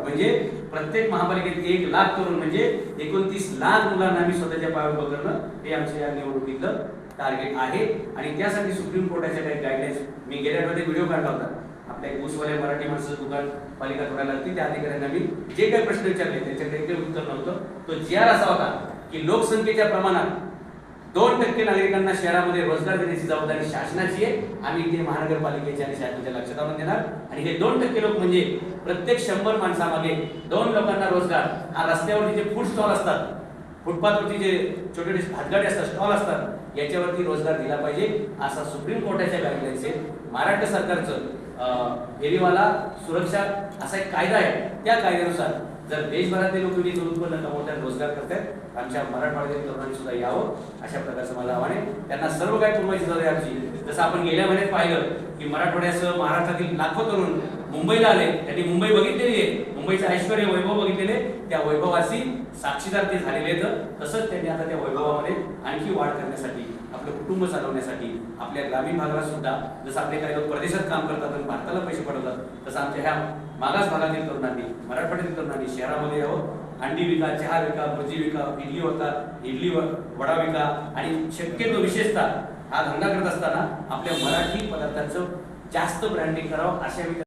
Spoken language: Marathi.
म्हणजे प्रत्येक महापालिकेत 1 लाख तरुण म्हणजे 29 लाख मुलांना आम्ही स्वतःच्या पायावर उभं करणं हे आमच्या या निवडणुकीतलं टार्गेट आहे। आणि त्यासाठी सुप्रीम कोर्टाच्या काही गाईडलाईन्स मी गेल्या आठवड्यात व्हिडिओ काढला होता। आपल्या ऊसवाले मराठी माणसाचं दुकान पालिका तोडायला लागते, त्या अधिकाऱ्यांना मी जे काही प्रश्न विचारले त्याच्याकडे काही उत्तर नव्हतं। तो जीआर असा होता की लोकसंख्येच्या प्रमाणात 2% नागरिकांना शहरामध्ये रोजगार देण्याची जबाबदारी शासनाची आहे। आम्ही ते महानगरपालिकेच्या आणि शासनाच्या लक्षात आणून देणार। आणि हे 2% लोक म्हणजे प्रत्येक 100 माणसामागे 2 लोकांना रोजगार। हा रस्त्यावरती जे फूड स्टॉल असतात, फुटपाथवरती जे छोटे छोटे हातगाडी असतात, स्टॉल असतात, याच्यावरती रोजगार दिला पाहिजे असा सुप्रीम कोर्टाच्या गाईडलाईन्स आहे। महाराष्ट्र सरकारचं फेरीवाला सुरक्षा असा एक कायदा आहे, त्या कायद्यानुसार जर देशभरातले लोक विविध उत्पन्न कमवतात, रोजगार करतात, आमच्या मराठवाड्यातील तरुणांनी सुद्धा यावं अशा प्रकारचं माझं आव्हान आहे। त्यांना सर्व काही पुरवायची जबाबदारी आमची। जसं आपण गेल्या महिन्यात पाहिलं की मराठवाड्यासह महाराष्ट्रातील लाखो तरुण मुंबईला आले, त्यांनी मुंबई बघितलेली आहे, मुंबईचं ऐश्वर्य वैभव बघितलेले, त्या वैभवाची साक्षीदार ते झालेले आहेत। तसंच त्यांनी आता त्या वैभवामध्ये आणखी वाढ करण्यासाठी, आपलं कुटुंब चालवण्यासाठी, आपल्या ग्रामीण भागाला सुद्धा जसं आपले काही लोक परदेशात काम करतात आणि भारताला पैसे पाठवतात, तसं आमच्या ह्या मागास भागातील तरुणांनी, मराठवाड्यातील तरुणांनी शहरामध्ये यावं। अंडी विका, चहा विका, भजी विका, इडली वडा विका आणि शक्यतो विशेषतः हा धंदा करत असताना आपल्या मराठी पदार्थांचं जास्त ब्रँडिंग करावं अशा